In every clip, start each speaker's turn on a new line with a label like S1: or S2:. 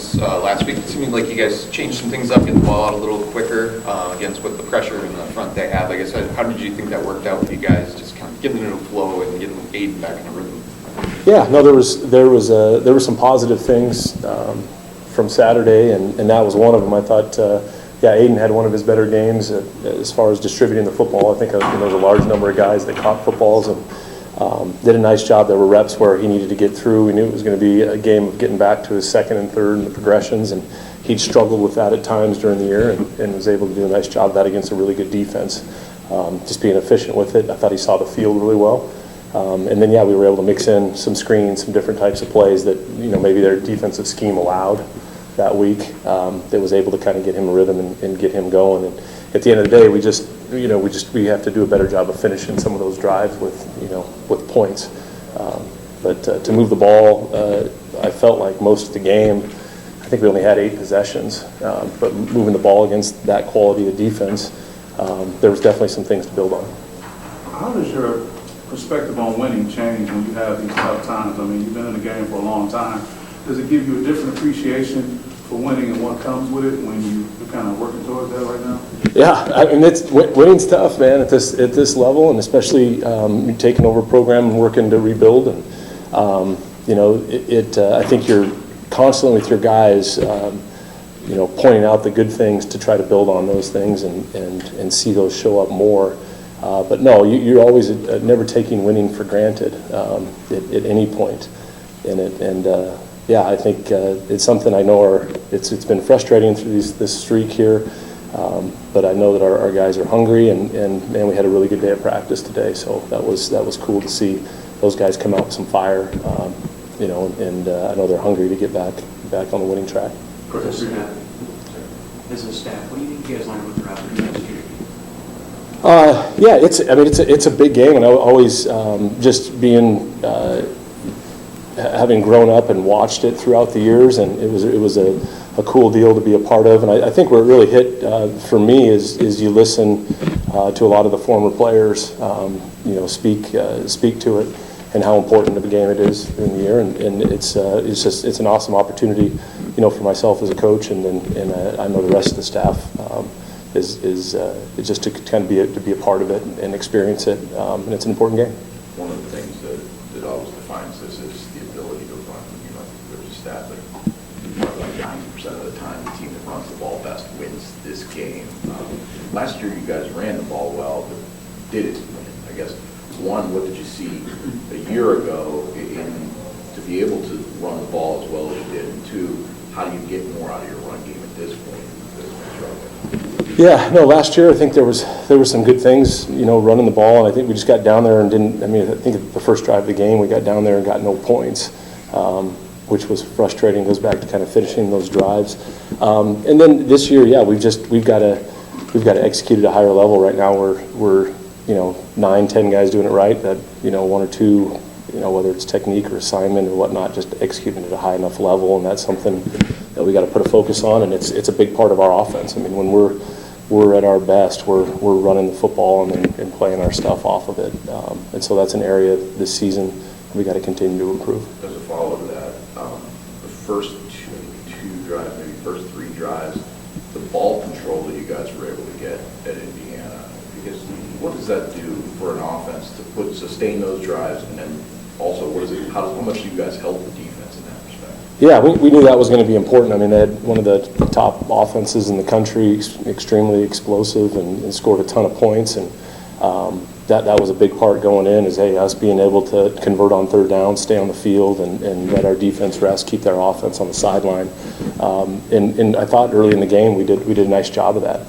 S1: offense last week. It seemed like you guys changed some things up, getting the ball out a little quicker against with the pressure in the front they have. I guess, how did you think that worked out with you guys, just kind of getting into a flow and getting Aiden back in a rhythm?
S2: Yeah, no, there were some positive things from Saturday, and that was one of them. I thought, Aiden had one of his better games as far as distributing the football. I think there was a large number of guys that caught footballs and did a nice job. There were reps where he needed to get through. We knew it was going to be a game of getting back to his second and third and the progressions, and he'd struggled with that at times during the year and was able to do a nice job of that against a really good defense. Just being efficient with it. I thought he saw the field really well. And then, we were able to mix in some screens, some different types of plays that, maybe their defensive scheme allowed that week. That was able to kind of get him a rhythm and get him going. And at the end of the day, we have to do a better job of finishing some of those drives with points. But to move the ball, I felt like most of the game, I think we only had 8 possessions. But moving the ball against that quality of defense, there was definitely some things to build on.
S3: How does your perspective on winning change when you have these tough times? I mean, you've been in the game for a long time. Does it give you a different appreciation for winning and what comes with it when you're kind of working towards that right now?
S2: Yeah, I mean, winning's tough, man, at this level, and especially taking over a program and working to rebuild. And I think you're constantly with your guys, pointing out the good things to try to build on those things and see those show up more. But no, you're always never taking winning for granted at any point in it. And I think it's something I know it's been frustrating through this streak here. But I know that our guys are hungry, and man, we had a really good day of practice today. So that was cool to see those guys come out with some fire. And I know they're hungry to get back on the winning track.
S4: As a staff, what do you think you guys learned with the Rivalry last year?
S2: It's a big game, and I always just being having grown up and watched it throughout the years, and it was a cool deal to be a part of. And I think where it really hit for me is you listen to a lot of the former players, speak to it and how important of a game it is during the year, and it's an awesome opportunity, for myself as a coach, and I know the rest of the staff. Is just to kind of be a part of it and experience it, and it's an important game.
S5: One of the things that always defines this is the ability to run. There's a stat that like 90% of the time the team that runs the ball best wins this game. Last year you guys ran the ball well, but did it win? I guess one, what did you see a year ago to be able to run the ball as well as you did, and two, how do you get more out of your run game at this point?
S2: Yeah, no, last year I think there was some good things, running the ball, and I think we just got down there and I think the first drive of the game we got down there and got no points, which was frustrating. Goes back to kind of finishing those drives. And then this year, we've got to execute at a higher level right now. We're 9-10 guys doing it right, that one or two, whether it's technique or assignment or whatnot, just executing at a high enough level, and that's something that we got to put a focus on, and it's a big part of our offense. I mean, when we're at our best, we're running the football and playing our stuff off of it, and so that's an area this season we got to continue to improve.
S5: As a follow to that, the first two drives, maybe first 3 drives, the ball control that you guys were able to get at Indiana, because what does that do for an offense to sustain those drives, and then also how much do you guys help the defense in that respect?
S2: Yeah, we knew that was going to be important. I mean, they had one of the top offenses in the country, extremely explosive, and scored a ton of points. And that was a big part going in, is us being able to convert on third down, stay on the field, and let our defense rest, keep their offense on the sideline. And I thought early in the game we did a nice job of that.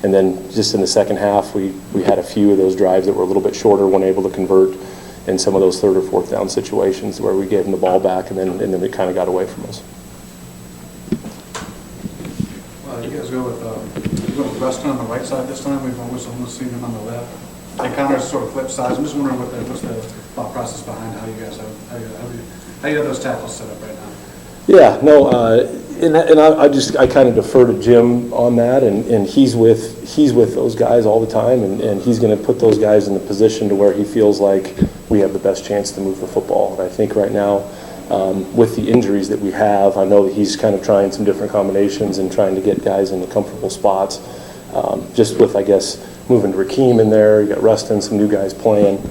S2: And then just in the second half, we had a few of those drives that were a little bit shorter, weren't able to convert in some of those third or fourth down situations where we gave them the ball back, and then it kind of got away from us.
S6: You guys go with Rustin on the right side this time. We've almost seen him on the left. They kind of sort of flip sides. I'm just wondering what's the thought process behind how you guys how you have those tackles set up right now.
S2: Yeah, no, I kind of defer to Jim on that, and he's with those guys all the time, and he's going to put those guys in the position to where he feels like we have the best chance to move the football. And I think right now, with the injuries that we have, I know that he's kind of trying some different combinations and trying to get guys into comfortable spots. Just with, I guess, moving Rakeem in there, you got Rustin, some new guys playing,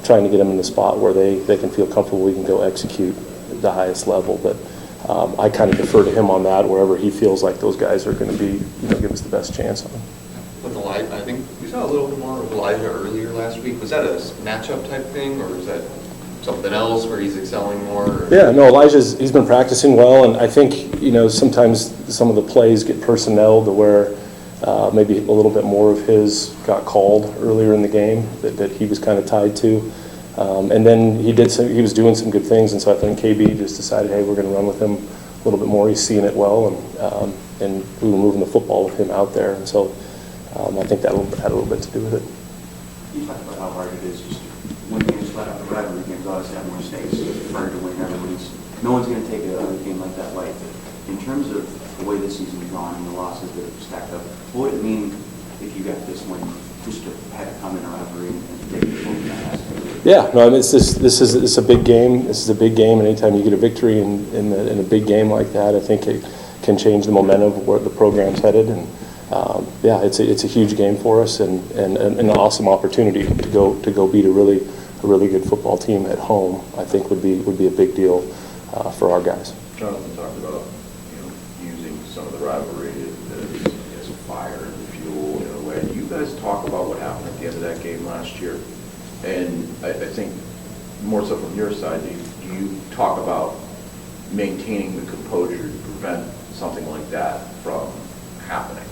S2: trying to get them in the spot where they can feel comfortable, we can go execute at the highest level. But I kind of defer to him on that, wherever he feels like those guys are going to be, give us the best chance on.
S1: With Elijah, I think we saw a little bit more of Elijah earlier last week. Was that a matchup type thing, or is that something else where he's excelling more? Or?
S2: Yeah, no, he's been practicing well, and I think, sometimes some of the plays get personnel to where maybe a little bit more of his got called earlier in the game that he was kind of tied to. And then he was doing some good things, and so I think KB just decided, hey, we're going to run with him a little bit more. He's seeing it well, and we were moving the football with him out there, and so I think that had a little bit to do with it.
S4: You talked about how hard it is just when games flat out the rivalry games obviously have more stakes. It's harder to win. No one's going to take a game like that light. In terms of the way this season's gone and the losses that have stacked up, what would it mean if you got this win just to have it come in a rivalry and take the full aspect?
S2: Yeah, no, I mean, it's a big game. This is a big game, and anytime you get a victory in a big game like that, I think it can change the momentum of where the program's headed. And yeah, it's a huge game for us, and an awesome opportunity to go beat a really good football team at home. I think would be a big deal for our guys.
S5: Jonathan talked about using some of the rivalry as fire and fuel in a way. Do you guys talk about what happened at the end of that game last year? And I think more so from your side, do you talk about maintaining the composure to prevent something like that from happening?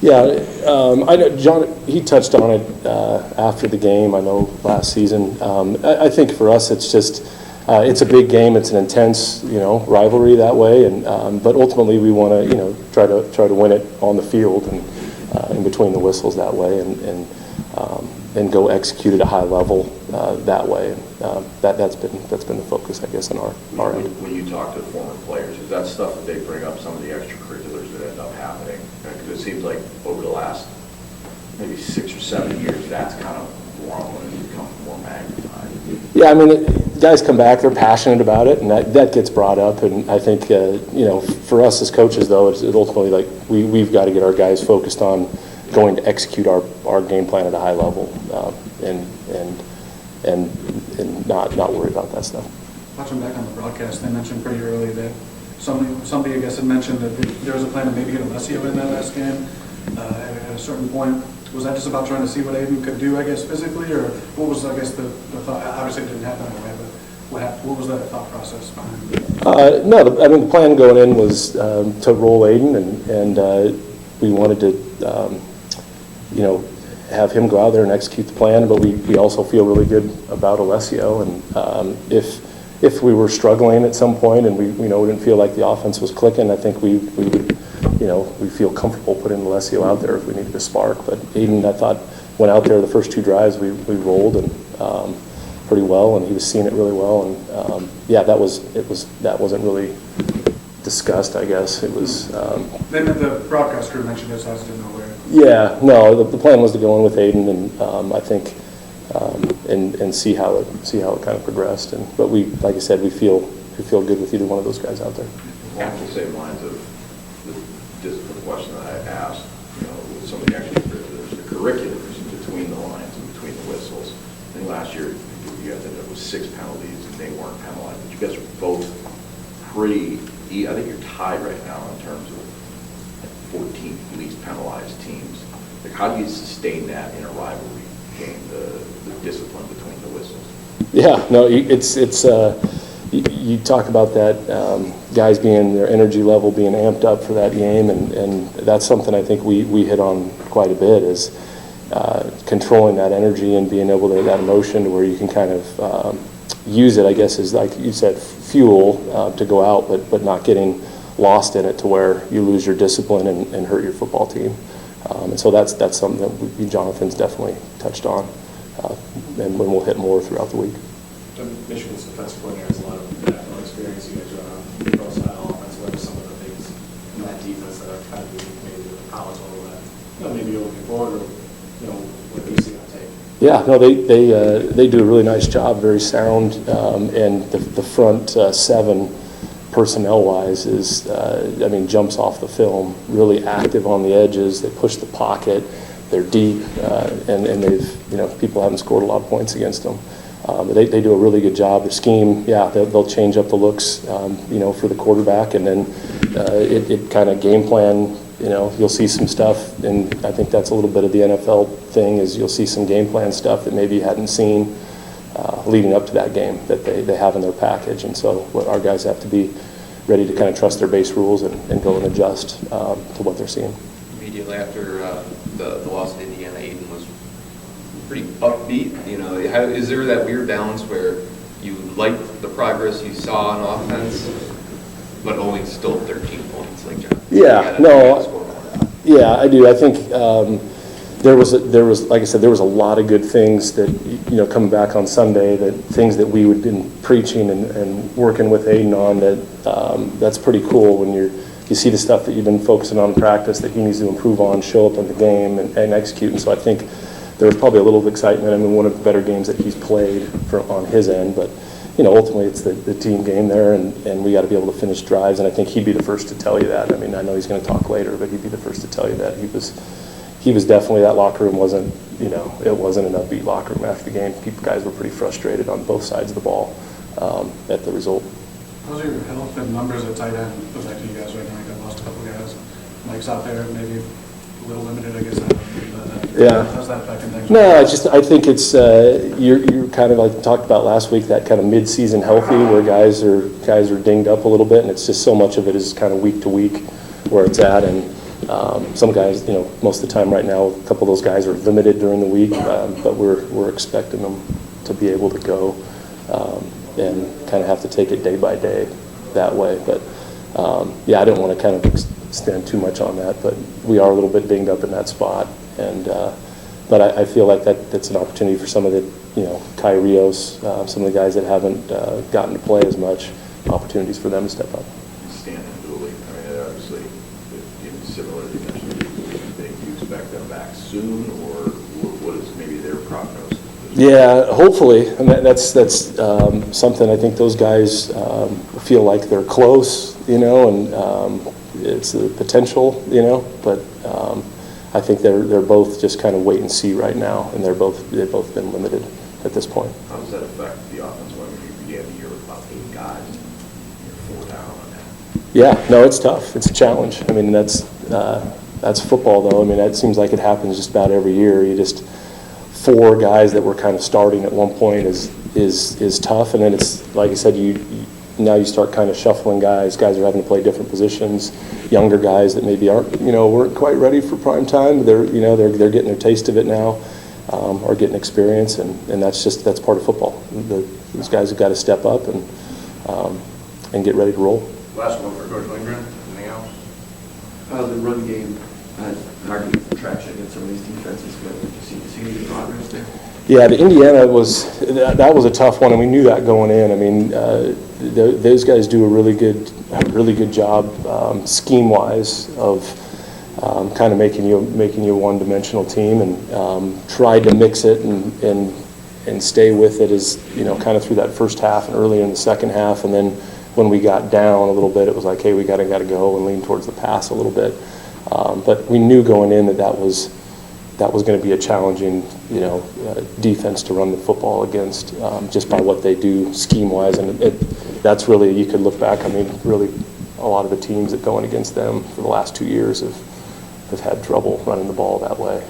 S2: Yeah, I know John. He touched on it after the game. I know last season. I think for us, it's just it's a big game. It's an intense, rivalry that way. And but ultimately, we want to, try to win it on the field and in between the whistles that way, and go execute at a high level that way. And that's been the focus, I guess, on our end.
S5: When you talk to former players, is that stuff that they bring up, some of the extracurriculars that end up happening? Because it seems like over the last maybe 6 or 7 years, that's kind of grown and become more magnified.
S2: Yeah, I mean, guys come back, they're passionate about it, and that gets brought up. And I think, for us as coaches, though, it's ultimately like we've got to get our guys focused on going to execute our game plan at a high level, and not worry about that stuff.
S6: Watching back on the broadcast, they mentioned pretty early that somebody I guess had mentioned that there was a plan to maybe get Alessio in that last game at a certain point. Was that just about trying to see what Aiden could do, I guess, physically, or what was, I guess, the thought? Obviously, it didn't happen that way, but what was that thought process behind it?
S2: No, the plan going in was to roll Aiden, and we wanted to, have him go out there and execute the plan. But we also feel really good about Alessio, and if we were struggling at some point and we didn't feel like the offense was clicking, I think we would. We feel comfortable putting Alessio out there if we needed a spark. But Aiden, I thought, went out there the first 2 drives. We rolled and pretty well, and he was seeing it really well. And that wasn't really discussed, I guess. It was.
S6: Then the broadcast crew mentioned this. I just didn't know where.
S2: Yeah, no. The plan was to go in with Aiden, and I think and see how it kind of progressed. But like I said, we feel good with either one of those guys out there.
S5: Along the same lines of the discipline question that I asked, with some of the extracurriculars, the curriculars between the lines and between the whistles. I think last year you guys ended up with 6 penalties and they weren't penalized. But you guys are both I think you're tied right now in terms of 14 least penalized teams. Like, how do you sustain that in a rivalry game, the discipline between the whistles?
S2: Yeah, no, you talk about that, guys being, their energy level being amped up for that game, and that's something I think we hit on quite a bit, is controlling that energy and being able to, that emotion to where you can kind of use it, I guess, is like you said, fuel to go out, but not getting lost in it to where you lose your discipline and hurt your football team. And so that's something that Jonathan's definitely touched on, and we'll hit more throughout the week.
S7: Michigan's defensive coordinator has a lot of NFL experience. You guys are on a pro-style offense. What are some of the things in that defense that are kind of unique, maybe with the college level that maybe you're looking forward, or what do you see on tape?
S2: Yeah, no, they do a really nice job, very sound, and the front seven personnel-wise is, I mean, jumps off the film, really active on the edges, they push the pocket, they're deep, and they've, people haven't scored a lot of points against them. But they do a really good job. Their scheme, yeah, they'll change up the looks, for the quarterback, and then it kind of game plan. You'll see some stuff, and I think that's a little bit of the NFL thing, is you'll see some game plan stuff that maybe you hadn't seen leading up to that game that they have in their package. And so our guys have to be ready to kind of trust their base rules and go and adjust to what they're seeing.
S1: Immediately after the loss to Indiana, Aiden was pretty upbeat. Is there that weird balance where you like the progress you saw on offense, but only still 13 points, like John?
S2: Yeah, yeah, I do. I think there was, like I said, there was a lot of good things that, coming back on Sunday, that things that we had been preaching and working with Aiden on, that's pretty cool when you see the stuff that you've been focusing on in practice that he needs to improve on, show up in the game and execute. And so I think there was probably a little excitement. I mean, one of the better games that he's played on his end, but ultimately it's the team game there, and we got to be able to finish drives, and I think he'd be the first to tell you that. I mean, I know he's going to talk later, but he'd be the first to tell you that. He was definitely, that locker room wasn't, it wasn't an upbeat locker room after the game. Guys were pretty frustrated on both sides of the ball at the result.
S6: How's your health and numbers at tight end affecting you guys right now? You got lost a couple guys. Mike's out there, maybe a little limited, I guess.
S2: Yeah.
S6: How's that affecting things?
S2: No, I think it's you're kind of like talked about last week, that kind of mid-season healthy where guys are dinged up a little bit, and it's just so much of it is kind of week to week where it's at, and some guys, most of the time right now, a couple of those guys are limited during the week, but we're expecting them to be able to go and kind of have to take it day by day that way. But yeah, I don't want to kind of extend too much on that, but we are a little bit dinged up in that spot. And but I feel like that's an opportunity for some of the, Kai Rios, some of the guys that haven't gotten to play as much, opportunities for them to step up.
S5: Stand in the league. I mean, obviously, similar to you mentioned, do you expect them back soon, or what is maybe their prognosis?
S2: Yeah, hopefully, and that's something I think those guys feel like they're close, and it's the potential, but. I think they're both just kind of wait and see right now, and they've both been limited at this point.
S5: How does that affect the offense when you began the year with about 8 guys, and you're 4 down on that?
S2: Yeah, no, it's tough. It's a challenge. I mean, that's football, though. I mean, that seems like it happens just about every year. You just 4 guys that were kind of starting at one point is tough, and then it's like I said, now you start kind of shuffling guys. Guys are having to play different positions. Younger guys that maybe weren't quite ready for prime time. They're getting their taste of it now, are getting experience, and that's part of football. These guys have got to step up and get ready to roll.
S7: Last one for Coach Lindgren. Anything else?
S8: The run game, hard to get traction against some of these defenses, but you see any progress there?
S2: Yeah, the Indiana was a tough one, and we knew that going in. I mean, those guys do a really good job scheme-wise of kind of making you a one-dimensional team, and tried to mix it and stay with it as kind of through that first half and early in the second half, and then when we got down a little bit, it was like, hey, we got to go and lean towards the pass a little bit. But we knew going in that was going to be a challenging, defense to run the football against, just by what they do scheme-wise. And that's really, you could look back, I mean, really a lot of the teams that going against them for the last 2 years have had trouble running the ball that way.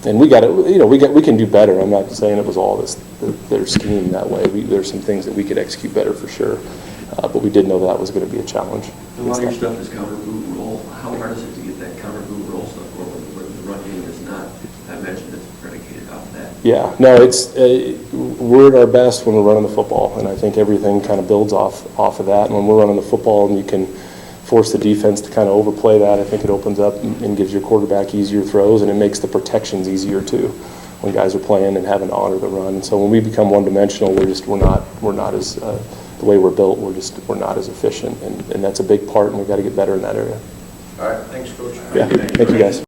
S2: And we got to, we can do better. I'm not saying it was all their scheme that way. There's some things that we could execute better for sure. But we did know that was going to be a challenge.
S8: A lot of your stuff is cover, boot, roll. How hard is it to get that cover, boot, roll stuff where the run game is not? I imagine it's predicated off that.
S2: Yeah, no, we're at our best when we're running the football, and I think everything kind of builds off of that. And when we're running the football and you can force the defense to kind of overplay that, I think it opens up and gives your quarterback easier throws, and it makes the protections easier too when guys are playing and having to honor the run. And so when we become one-dimensional, we're not as the way we're built, we're not as efficient, and that's a big part, and we've got to get better in that area.
S7: All right, thanks, Coach.
S2: Yeah, thank you guys.